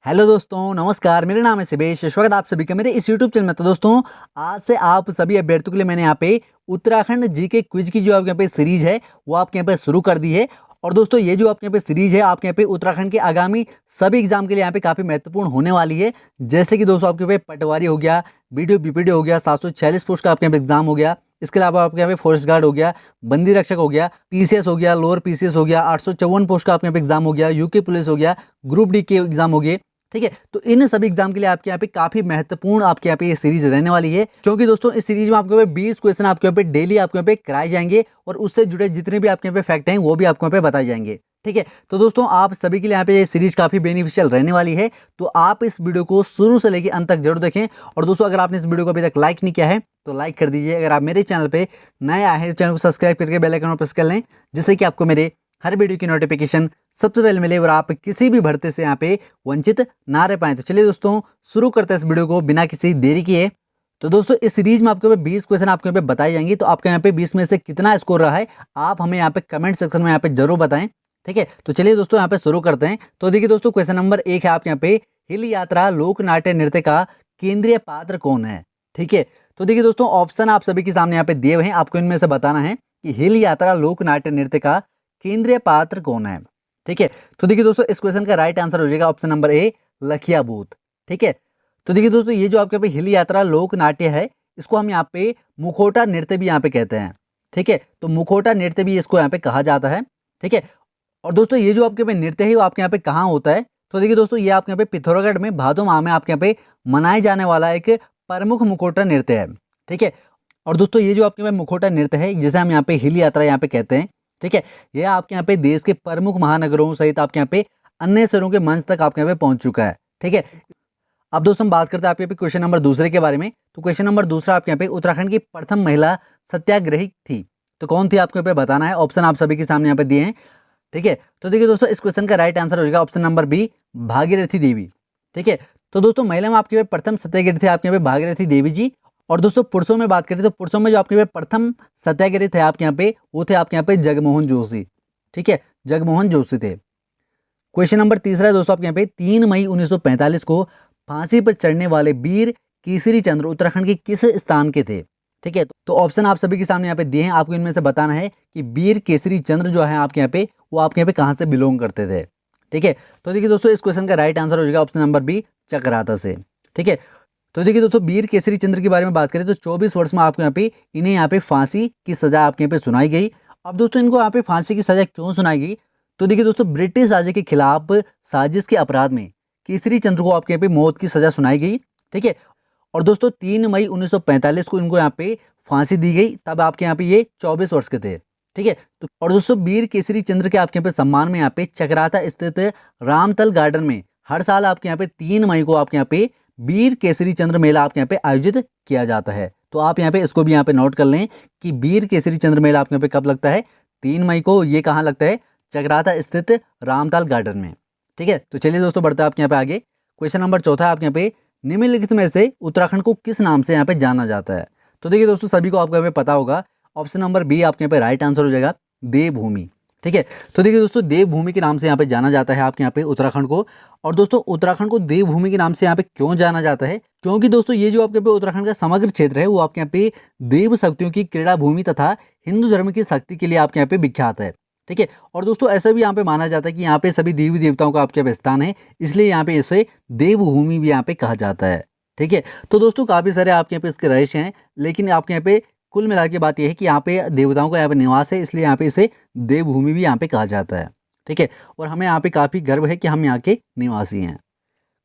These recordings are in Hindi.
हेलो दोस्तों, नमस्कार। मेरा नाम है शिवेश। स्वागत है आप सभी का मेरे इस यूट्यूब चैनल में। तो दोस्तों, आज से आप सभी अभ्यर्थियों के लिए मैंने यहाँ पे उत्तराखंड जीके क्विज की जो आपके यहाँ पे सीरीज है वो आपके यहाँ पे शुरू कर दी है। और दोस्तों, ये जो आपके यहाँ पे सीरीज है आपके यहाँ पे उत्तराखंड के आगामी सभी एग्जाम के लिए यहाँ पे काफ़ी महत्वपूर्ण होने वाली है। जैसे कि दोस्तों, आपके यहाँ पे पटवारी हो गया, बीडीओ बीपीडी हो गया, 746 पोस्ट का आपके यहाँ पे एग्जाम हो गया। इसके अलावा आपके यहाँ पे फॉरेस्ट गार्ड हो गया, बंदी रक्षक हो गया, पीसीएस हो गया, लोअर पीसीएस हो गया, 854 पोस्ट का आपके यहाँ पे एग्जाम हो गया, यूके पुलिस हो गया, ग्रुप डी के एग्जाम हो गए। ठीक है, तो इन सभी एग्जाम के लिए आपके यहाँ पे काफी महत्वपूर्ण आपके यहाँ पे ये सीरीज रहने वाली है, क्योंकि दोस्तों इस सीरीज में आपके यहाँ पे 20 क्वेश्चन आपके यहाँ पे डेली आपके यहाँ पे कराए जाएंगे और उससे जुड़े जितने भी आपके यहाँ पे फैक्ट हैं वो भी आपको यहाँ पे बताए जाएंगे। ठीक है, तो दोस्तों आप सभी के लिए यहाँ पे ये सीरीज काफी बेनिफिशियल रहने वाली है, तो आप इस वीडियो को शुरू से लेकर अंत तक जरूर देखें। और दोस्तों, अगर आपने इस वीडियो को अभी तक लाइक नहीं किया है तो लाइक कर दीजिए। अगर आप मेरे चैनल पे नए आए हैं तो चैनल को सब्सक्राइब करके बेल आइकन प्रेस कर लें, जिससे कि आपको मेरे हर वीडियो की नोटिफिकेशन सबसे पहले मिले और आप किसी भी भर्ती से यहाँ पे वंचित ना रह पाए। तो चलिए दोस्तों, शुरू करते हैं इस वीडियो को बिना किसी देरी किए। तो दोस्तों, इस सीरीज में आपके 20 क्वेश्चन आपके यहाँ पे बताए जाएंगे, तो आपके यहाँ पे 20 में से कितना स्कोर रहा है आप हमें यहाँ पे कमेंट सेक्शन में यहाँ पे जरूर बताएं। ठीक है, तो चलिए दोस्तों यहाँ पे शुरू करते हैं। तो देखिए दोस्तों, क्वेश्चन नंबर 1 है आपके यहाँ पे, हिल यात्रा लोक नाट्य नृत्य का केंद्रीय पात्र कौन है। ठीक है, तो देखिए दोस्तों, ऑप्शन आप सभी के सामने यहाँ पे दिए हुए हैं, आपको इनमें से बताना है कि हिल यात्रा लोक नाट्य नृत्य का केंद्रीय पात्र कौन है। ठीक है, तो देखिए दोस्तों, इस क्वेश्चन का राइट आंसर हो जाएगा ऑप्शन नंबर ए, लखिया बूथ। ठीक है, तो देखिए दोस्तों, ये जो आपके पे हिल यात्रा लोक नाट्य है इसको हम यहाँ पे मुखौटा नृत्य भी यहाँ पे कहते हैं। ठीक है, तो मुखौटा नृत्य भी इसको यहाँ पे कहा जाता है। ठीक है, और दोस्तों ये जो आपके पे नृत्य है वो आपके यहाँ पे कहाँ होता है, तो देखिए दोस्तों, ये आपके यहाँ पे पिथौरागढ़ में भादो माह में आपके यहाँ पे मनाए जाने वाला एक प्रमुख मुखौटा नृत्य है। ठीक है, और दोस्तों ये जो आपके यहाँ पे मुखौटा नृत्य है जिसे हम यहाँ पे हिल यात्रा यहाँ पे कहते हैं। ठीक है, यह आपके यहाँ पे देश के प्रमुख महानगरों सहित आपके यहाँ पे अन्य शहरों के मंच तक आपके यहाँ पे पहुंच चुका है। ठीक है, अब दोस्तों हम बात करते हैं आपके यहाँ पे क्वेश्चन नंबर दूसरे के बारे में। तो क्वेश्चन नंबर दूसरा आपके यहाँ पे उत्तराखंड की प्रथम महिला सत्याग्रही थी, तो कौन थी आपको यहाँ पे बताना है। ऑप्शन आप सभी के सामने यहाँ पे दिए हैं। ठीक है, तो देखिए दोस्तों, इस क्वेश्चन का राइट आंसर हो जाएगा option number B, Bhagirathi Devi. ठीक है, तो दोस्तों महिला में आपके प्रथम सत्याग्रही थे आपके यहाँ पे भागीरथी देवी जी। और दोस्तों पुरुषों में बात करें तो पुरुषों में जो आपके यहाँ पे प्रथम सत्याग्रही थे आपके यहाँ पे वो थे आपके यहाँ पे जगमोहन जोशी। ठीक है, जगमोहन जोशी थे। क्वेश्चन नंबर तीसरा है दोस्तों आपके यहाँ पे, 3 मई 1945 को फांसी पर चढ़ने वाले वीर केसरी चंद्र उत्तराखंड के किस स्थान के थे। ठीक है, तो ऑप्शन आप सभी के सामने यहाँ पे दिए हैं, आपको इनमें से बताना है कि वीर केसरी चंद्र जो है आपके यहाँ पे वो आपके यहाँ पे कहाँ से बिलोंग करते थे। ठीक है, तो देखिए दोस्तों, इस क्वेश्चन का राइट आंसर हो जाएगा ऑप्शन नंबर बी, चकराता से। ठीक है, तो देखिए दोस्तों, वीर केसरी चंद्र के बारे में बात करें तो 24 वर्ष में आपको यहाँ पे इन्हें यहाँ पे फांसी की सजा आपके यहाँ पे सुनाई गई। अब दोस्तों इनको यहाँ पे फांसी की सजा क्यों सुनाई गई, तो देखिए दोस्तों, ब्रिटिश राज्य के खिलाफ साजिश के अपराध में केसरी चंद्र को आपके यहाँ पे मौत की सजा सुनाई गई। ठीक है, और दोस्तों 3 मई 1945 को इनको यहाँ पे फांसी दी गई, तब आपके यहाँ पे ये 24 वर्ष के थे। ठीक है, तो और दोस्तों वीर केसरी चंद्र के आपके यहाँ पे सम्मान में यहाँ पे चकराता स्थित रामतल गार्डन में हर साल आपके यहाँ पे 3 मई को आपके यहाँ पे वीर केसरी चंद्र मेला आपके यहाँ पे आयोजित किया जाता है। तो आप यहाँ पे इसको भी यहाँ पे नोट कर लें कि वीर केसरी चंद्र मेला आपके यहाँ पे कब लगता है, 3 मई को। ये कहाँ लगता है, चकराता स्थित रामताल गार्डन में। ठीक है, तो चलिए दोस्तों बढ़ते हैं आपके यहाँ पे आगे। क्वेश्चन नंबर चौथा है आपके यहाँ पे, निम्नलिखित में से उत्तराखंड को किस नाम से यहाँ पे जाना जाता है। तो देखिए दोस्तों, सभी को आपको यहाँ पे पता होगा, ऑप्शन नंबर बी आपके यहाँ पे राइट आंसर हो जाएगा, देवभूमि। ठीक है, तो देखिए दोस्तों, देवभूमि के नाम से यहाँ पे जाना जाता है आपके यहाँ पे उत्तराखंड को। और दोस्तों उत्तराखंड को देवभूमि के नाम से यहाँ पे क्यों जाना जाता है, क्योंकि दोस्तों ये जो आपके पे उत्तराखंड का समग्र क्षेत्र है वो आपके यहाँ पे देव शक्तियों की क्रीड़ा भूमि तथा हिंदू धर्म की शक्ति के लिए आपके यहाँ पे विख्यात है। ठीक है, और दोस्तों ऐसा भी यहाँ पे माना जाता है कि यहाँ पे सभी देवी देवताओं का आपके यहाँ पे स्थान है, इसलिए यहाँ पे इसे देवभूमि भी यहाँ पे कहा जाता है। ठीक है, तो दोस्तों काफ़ी सारे आपके यहाँ पे इसके रहस्य हैं, लेकिन आपके यहाँ पे कुल मिला के बात यह है कि यहाँ पे देवताओं का यहाँ पे निवास है, इसलिए यहाँ पे इसे देवभूमि भी यहाँ पे कहा जाता है। ठीक है, और हमें यहाँ पे काफ़ी गर्व है कि हम यहाँ के निवासी हैं।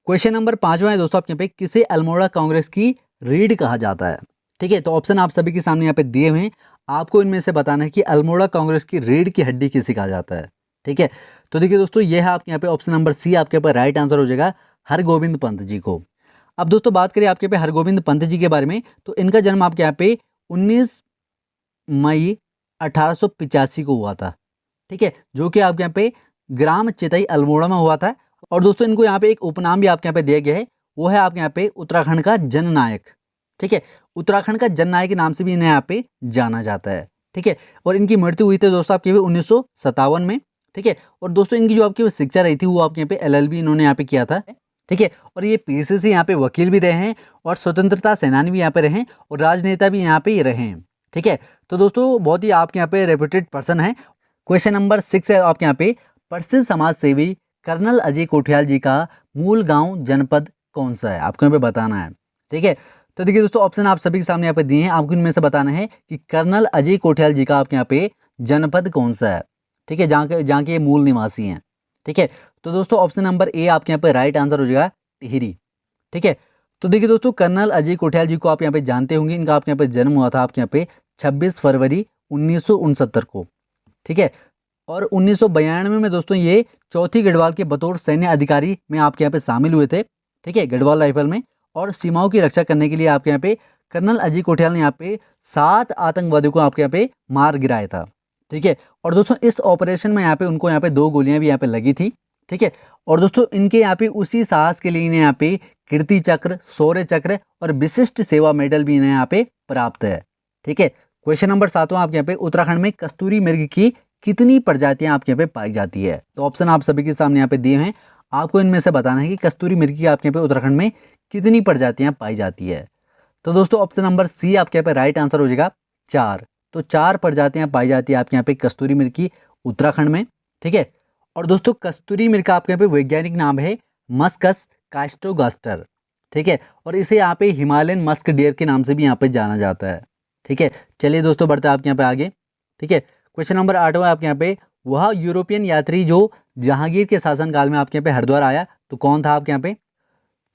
क्वेश्चन नंबर 5वां है दोस्तों आपके यहाँ पे, किसे अल्मोड़ा कांग्रेस की रीढ़ कहा जाता है। ठीक है, तो ऑप्शन आप सभी के सामने यहाँ पे दिए हुए हैं, आपको इनमें से बताना है कि अल्मोड़ा कांग्रेस की रीढ़ की हड्डी किसे कहा जाता है। ठीक है, तो देखिए दोस्तों, ये है आपके यहाँ पे ऑप्शन नंबर सी, आपके यहाँ पे राइट आंसर हो जाएगा हरगोविंद पंत जी को। अब दोस्तों बात करें आपके पे हरगोविंद पंत जी के बारे में, तो इनका जन्म आपके यहाँ पे 19 मई 1885 को हुआ था। ठीक है, जो कि आपके यहाँ पे ग्राम चितई अल्मोड़ा में हुआ था। और दोस्तों इनको यहाँ पे एक उपनाम भी आपके यहाँ पे दिया गया है, वो है आपके यहाँ पे उत्तराखंड का जननायक। ठीक है, उत्तराखंड का जननायक के नाम से भी इन्हें यहाँ पे जाना जाता है। ठीक है, और इनकी मृत्यु हुई थी दोस्तों आपके 1957 में। ठीक है, और दोस्तों इनकी जो आपकी शिक्षा रही थी वो आपके यहाँ पे LLB इन्होंने यहाँ पे किया था। ठीक है। और ये पीसीसी यहाँ पे वकील भी रहे हैं और स्वतंत्रता सेनानी भी यहाँ पे रहे हैं और राजनेता भी यहाँ पे ही रहे हैं। ठीक है। तो दोस्तों बहुत ही आपके यहाँ पे रेप्यूटेड पर्सन है। क्वेश्चन नंबर 6 है आपके यहाँ पे, प्रसिद्ध समाज सेवी कर्नल अजय कोठियाल जी का मूल गांव जनपद कौन सा है, आपको यहाँ पे बताना है। ठीक है। तो देखिए दोस्तों ऑप्शन आप सभी के सामने यहाँ पे दिए हैं, आपको इनमें से बताना है कि कर्नल अजय कोठियाल जी का आपके यहाँ पे जनपद कौन सा है। ठीक है, जहाँ के ये मूल निवासी हैं। ठीक है। तो दोस्तों ऑप्शन नंबर ए आपके यहाँ पे राइट आंसर हो जाएगा टिहरी। ठीक है। तो देखिए दोस्तों कर्नल अजय कोठियाल जी को आप यहाँ पे जानते होंगे, इनका आपके यहाँ पे जन्म हुआ था आपके यहाँ पे 26 फरवरी 1969 को। ठीक है। और 1992 में दोस्तों ये चौथी गढ़वाल के बतौर सैन्य अधिकारी में आपके यहाँ पे शामिल हुए थे। ठीक है, गढ़वाल राइफल में। और सीमाओं की रक्षा करने के लिए आपके यहाँ पे कर्नल अजय कोठियाल ने यहाँ पे 7 आतंकवादियों को आपके यहाँ पे मार गिराया था। ठीक है। और दोस्तों इस ऑपरेशन में यहाँ पे उनको यहाँ पे 2 गोलियां भी यहाँ पे लगी थी। ठीक है। और दोस्तों इनके यहाँ पे उसी साहस के लिए इन्हें यहाँ पे कीर्ति चक्र, शौर्य चक्र और विशिष्ट सेवा मेडल भी इन्हें यहाँ पे प्राप्त है। ठीक है। क्वेश्चन नंबर 7वां आपके यहाँ पे, उत्तराखंड में कस्तूरी मृग की कितनी प्रजातियां आपके यहाँ पे पाई जाती है। तो ऑप्शन आप सभी के सामने यहाँ पे दिए हैं, आपको इनमें से बताना है कि कस्तूरी मृग की आपके यहाँ पे उत्तराखंड में कितनी प्रजातियां पाई जाती है। तो दोस्तों ऑप्शन नंबर सी आपके यहाँ पे राइट आंसर हो जाएगा 4। तो 4 प्रजातियां पाई जाती है आपके यहाँ पे कस्तूरी मृग की उत्तराखंड में। ठीक है। और दोस्तों कस्तूरी मृग का आपके यहाँ पे वैज्ञानिक नाम है मस्कस कास्टोगास्टर। ठीक है। और इसे यहाँ पे हिमालयन मस्क डियर के नाम से भी यहाँ पे जाना जाता है। ठीक है। चलिए दोस्तों बढ़ते हैं आपके यहाँ पे आगे। ठीक है। क्वेश्चन नंबर 8वां आपके यहाँ पे, वह यूरोपियन यात्री जो जहांगीर के शासनकाल में आपके यहाँ पे हरिद्वार आया तो कौन था आपके यहाँ पे।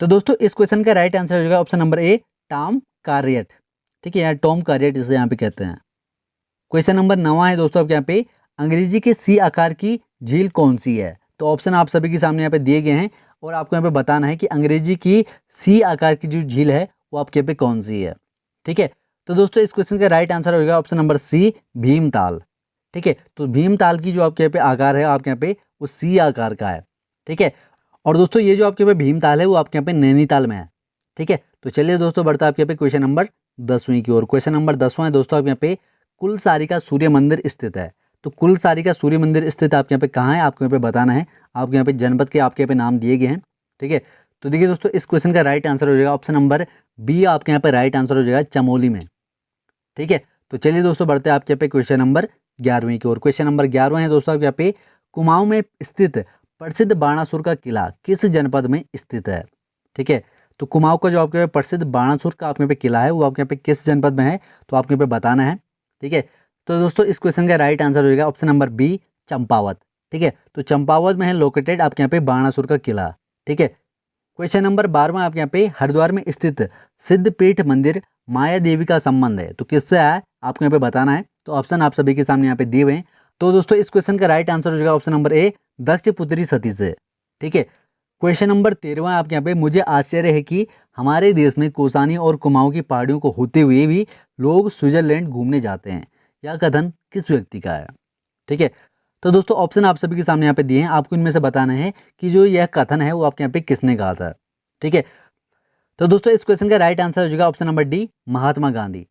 तो दोस्तों इस क्वेश्चन का राइट आंसर हो जाएगा ऑप्शन नंबर ए, टॉम कार्रिएट। ठीक है, यहाँ टॉम कार्रिएट इसे यहाँ पे कहते हैं। क्वेश्चन नंबर 9 है दोस्तों आपके यहाँ पे, अंग्रेजी के सी आकार की झील कौन सी है। तो ऑप्शन आप सभी के सामने यहाँ पे दिए गए हैं और आपको यहाँ पे बताना है कि अंग्रेजी की सी आकार की जो झील है वो आपके यहाँ पे कौन सी है। ठीक है। तो दोस्तों इस क्वेश्चन का राइट आंसर होगा ऑप्शन नंबर सी, भीमताल। ठीक है। तो भीमताल की जो आपके यहाँ पे आकार है आपके यहाँ पे वो सी आकार का है। ठीक है। और दोस्तों ये जो आपके यहाँ पे भीमताल है वो आपके यहाँ पे नैनीताल में है। ठीक है। तो चलिए दोस्तों बढ़ता है आपके यहाँ पे क्वेश्चन नंबर 10वीं की ओर। क्वेश्चन नंबर 10वां है दोस्तों आपके यहाँ पे, कुलसारिका सूर्य मंदिर स्थित है। तो कुलसारिका सूर्य मंदिर स्थित आपके यहाँ पे कहाँ है, आपको यहाँ पे बताना है। आपके यहाँ पे जनपद के आपके यहाँ पे नाम दिए गए हैं। ठीक है। तो देखिए दोस्तों इस क्वेश्चन का राइट आंसर हो जाएगा ऑप्शन नंबर बी, आपके यहाँ पे राइट आंसर हो जाएगा चमोली में। ठीक है। तो चलिए दोस्तों बढ़ते हैं आपके यहाँ पे क्वेश्चन नंबर 11वीं की ओर। क्वेश्चन नंबर 11वां है दोस्तों आपके यहाँ पे, कुमाऊं में स्थित प्रसिद्ध बाणासुर का किला किस जनपद में स्थित है। ठीक है। तो कुमाऊं का जो आपके यहाँ पे प्रसिद्ध बाणासुर का आपके यहाँ पे किला है वो आपके यहाँ पे किस जनपद में है, तो आपके यहाँ पे बताना है। ठीक है। तो दोस्तों इस क्वेश्चन का राइट आंसर हो जाएगा ऑप्शन नंबर बी, चंपावत। ठीक है। तो चंपावत में है लोकेटेड आपके यहाँ पे बाणासुर का किला। ठीक है। क्वेश्चन नंबर 12वां आपके यहाँ पे, हरिद्वार में स्थित सिद्धपीठ मंदिर माया देवी का संबंध है तो किससे है, आपको यहाँ पे बताना है। तो ऑप्शन आप सभी के सामने यहाँ पे दिए हुए हैं। तो दोस्तों इस क्वेश्चन का राइट आंसर हो जाएगा ऑप्शन नंबर ए, दक्ष पुत्री सती से। ठीक है। क्वेश्चन नंबर 13वां आपके यहाँ पे, मुझे आश्चर्य है कि हमारे देश में कोसानी और कुमाऊं की पहाड़ियों को होते हुए भी लोग स्विट्जरलैंड घूमने जाते हैं, यह कथन किस व्यक्ति का है। ठीक है। तो दोस्तों ऑप्शन आप सभी के सामने यहाँ पे दिए हैं, आपको इनमें से बताना है कि जो यह कथन है वो आपके यहाँ पे किसने कहा था। ठीक है। तो दोस्तों इस क्वेश्चन का राइट आंसर हो जाएगा option number D, Mahatma Gandhi.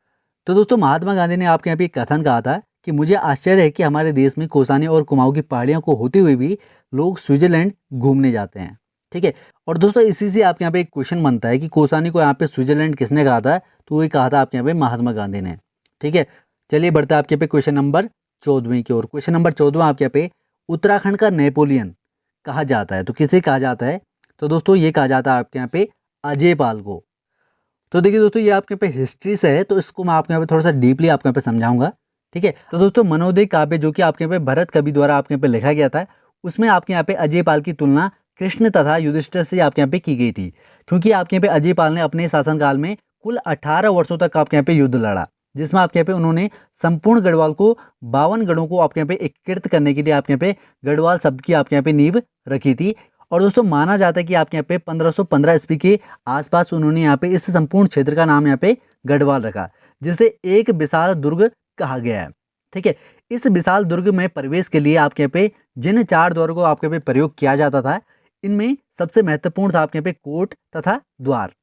तो दोस्तों महात्मा गांधी ने आपके यहाँ पे कथन कहा था कि मुझे आश्चर्य है कि हमारे देश में कोसानी और कुमाऊं की पहाड़ियों को होते हुए भी लोग स्विट्जरलैंड घूमने जाते हैं। ठीक है। और दोस्तों इसी से आपके यहाँ पे एक क्वेश्चन बनता है कि कोसानी को यहाँ पे स्विट्जरलैंड किसने कहा था, तो वही कहा था आपके यहाँ पे महात्मा गांधी ने। ठीक है। चलिए बढ़ता है आपके पे क्वेश्चन नंबर 14वीं की ओर। क्वेश्चन नंबर 14वां आपके यहाँ पे, उत्तराखंड का नेपोलियन कहा जाता है तो किसे कहा जाता है। तो दोस्तों ये कहा जाता है आपके यहाँ पे अजय पाल को। तो देखिए दोस्तों ये आपके पे हिस्ट्री से है तो इसको मैं आपके यहाँ पे थोड़ा सा डीपली आपके यहाँ पे समझाऊंगा। ठीक है। तो दोस्तों मनोदय काव्य जो कि आपके यहाँ पे भरत कवि द्वारा आपके यहाँ पे लिखा गया था, उसमें आपके यहाँ पे अजय पाल की तुलना कृष्ण तथा युधिष्ठिर से आपके यहाँ पे की गई थी, क्योंकि आपके यहाँ पे अजय पाल ने अपने शासनकाल में कुल 18 वर्षों तक आपके यहाँ पे युद्ध लड़ा, जिसमें आपके यहाँ पे उन्होंने संपूर्ण गढ़वाल को 52 गढ़ों को आपके यहाँ पे एकीकृत करने के लिए आपके यहाँ पे गढ़वाल शब्द की आपके यहाँ पे नींव रखी थी। और दोस्तों माना जाता है कि आपके यहाँ पे 1515 ईस्वी के आसपास उन्होंने यहाँ पे इस संपूर्ण क्षेत्र का नाम यहाँ पे गढ़वाल रखा, जिसे एक विशाल दुर्ग कहा गया है। ठीक है। इस विशाल दुर्ग में प्रवेश के लिए आपके यहाँ पे जिन 4 द्वारों को आपके यहाँ पे प्रयोग किया जाता था, इनमें सबसे महत्वपूर्ण था आपके यहाँ पे कोट तथा द्वार।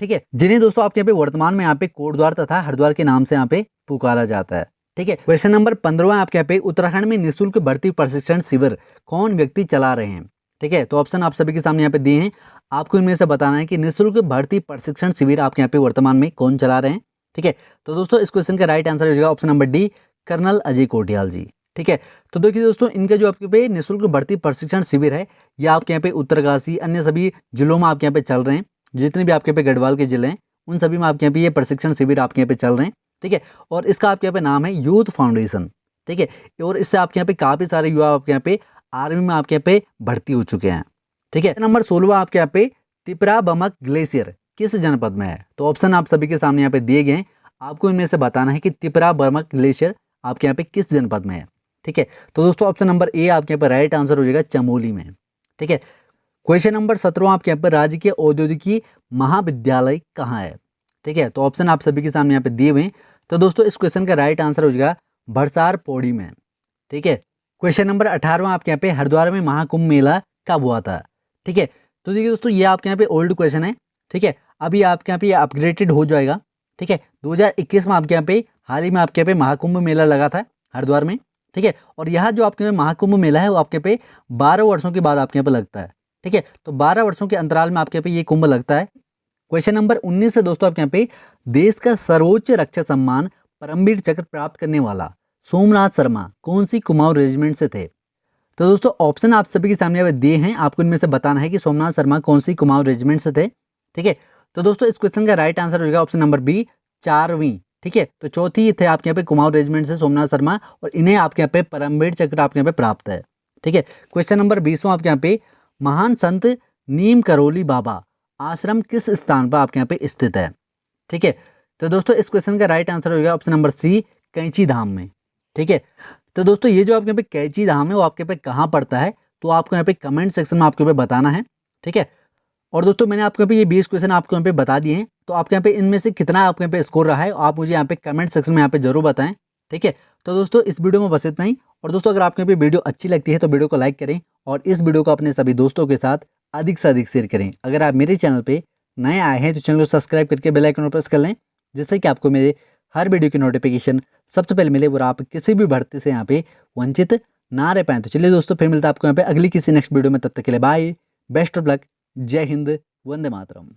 ठीक है। जिन्हें दोस्तों आपके यहाँ पे वर्तमान में यहाँ पे कोट द्वार तथा हरिद्वार के नाम से यहाँ पे पुकारा जाता है। ठीक है। क्वेश्चन नंबर 15 आपके यहाँ पे, उत्तराखंड में निःशुल्क भर्ती प्रशिक्षण शिविर कौन व्यक्ति चला रहे हैं। ठीक है। तो ऑप्शन आप सभी के सामने यहाँ पे दिए हैं, आपको इनमें से बताना है कि निःशुल्क भर्ती प्रशिक्षण शिविर आपके यहाँ पे वर्तमान में कौन चला रहे हैं। ठीक है, तो दोस्तों इस क्वेश्चन का राइट आंसर हो जाएगा option number D, colonel Ajay Kotiyal ji. ठीक है, तो देखिए दोस्तों, इनका जो आपके पे निःशुल्क भर्ती प्रशिक्षण शिविर है, ये आपके यहाँ पे उत्तरकाशी अन्य सभी जिलों में आपके यहाँ पे चल रहे हैं। जितने भी आपके पे गढ़वाल के जिले हैं उन सभी में आपके यहाँ पे ये प्रशिक्षण शिविर आपके यहाँ पे चल रहे हैं। ठीक है, और इसका आपके यहाँ पे नाम है यूथ फाउंडेशन। ठीक है, और इससे आपके यहाँ पे काफ़ी सारे युवा आपके यहाँ पे आर्मी में आपके यहाँ पे भर्ती हो चुके हैं। ठीक है, नंबर 16 आपके यहाँ पे तिपरा बमक ग्लेशियर किस जनपद में है? तो ऑप्शन आप सभी के सामने यहाँ पे दिए गए हैं, आपको इनमें से बताना है कि तिपरा बमक ग्लेशियर आपके यहाँ पे किस जनपद में है। ठीक है, तो दोस्तों ऑप्शन नंबर ए आपके यहाँ पे राइट आंसर हो जाएगा चमोली में। ठीक है, क्वेश्चन नंबर 17 आपके यहाँ पे राजकीय औद्योगिकी महाविद्यालय कहाँ है? ठीक है, तो ऑप्शन आप सभी के सामने यहाँ पे दिए हुए हैं। तो दोस्तों इस क्वेश्चन का राइट आंसर हो जाएगा भरसार पौड़ी में। ठीक है, क्वेश्चन नंबर 18 आपके यहाँ पे हरिद्वार में महाकुंभ मेला कब हुआ था? ठीक है, तो देखिए दोस्तों, ये आपके यहाँ पे ओल्ड क्वेश्चन है। ठीक है, अभी आपके यहाँ पे ये अपग्रेडेड हो जाएगा। ठीक है, 2021 में आपके यहाँ पे हाल ही में आपके यहाँ पे महाकुंभ मेला लगा था हरिद्वार में। ठीक है, और यहाँ जो आपके यहाँ पे महाकुंभ मेला है वो आपके पे 12 वर्षों के बाद आपके यहाँ पे लगता है। ठीक है, तो 12 वर्षों के अंतराल में आपके यहाँ पे ये कुंभ लगता है। क्वेश्चन नंबर 19 से दोस्तों आपके यहाँ पे देश का सर्वोच्च रक्षा सम्मान परमवीर चक्र प्राप्त करने वाला सोमनाथ शर्मा कौन सी कुमाऊं रेजिमेंट से थे? तो दोस्तों ऑप्शन आप सभी के सामने दिए हैं, आपको इनमें से बताना है कि सोमनाथ शर्मा कौन सी कुमाऊं रेजिमेंट से थे। ठीक है, तो दोस्तों इस क्वेश्चन का राइट आंसर हो जाएगा ऑप्शन नंबर बी, 4वीं। ठीक है, तो चौथी थे आपके यहाँ पे कुमाऊं रेजिमेंट से सोमनाथ शर्मा, और इन्हें आपके यहाँ पे परमवीर चक्र आपके यहाँ पे प्राप्त है। ठीक है, क्वेश्चन नंबर 20वां आपके यहाँ पे महान संत नीम करोली बाबा आश्रम किस स्थान पर आपके यहाँ पे स्थित है? ठीक है, तो दोस्तों इस क्वेश्चन का राइट आंसर हो जाएगा ऑप्शन नंबर सी, कैंची धाम में। ठीक है, तो दोस्तों ये जो आपके यहाँ पे कैंची धाम है वो आपके पे कहाँ पड़ता है, तो आपको यहाँ पे कमेंट सेक्शन में आपके यहाँ पे बताना है। ठीक है, और दोस्तों मैंने आपको यहाँ पे ये 20 क्वेश्चन आपको यहाँ पे बता दिए हैं, तो आपके यहाँ पे इनमें से कितना आपके यहाँ पे स्कोर रहा है आप मुझे यहाँ पे कमेंट सेक्शन में यहाँ पे जरूर बताएं। ठीक है, तो दोस्तों इस वीडियो में बस इतना ही। और दोस्तों अगर आपको यहाँ पे वीडियो अच्छी लगती है तो वीडियो को लाइक करें और इस वीडियो को अपने सभी दोस्तों के साथ अधिक से अधिक शेयर करें। अगर आप मेरे चैनल पे नए आए हैं तो चैनल को सब्सक्राइब करके बेल आइकन पर प्रेस कर लें, जिससे कि आपको मेरे हर वीडियो की नोटिफिकेशन सबसे पहले मिले और आप किसी भी भर्ती से यहाँ पे वंचित ना रह पाएँ। तो चलिए दोस्तों, फिर मिलता है आपको यहाँ पे अगली किसी नेक्स्ट वीडियो में। तब तक के लिए बाय, बेस्ट ऑफ लक, जय हिंद, वंदे मातरम।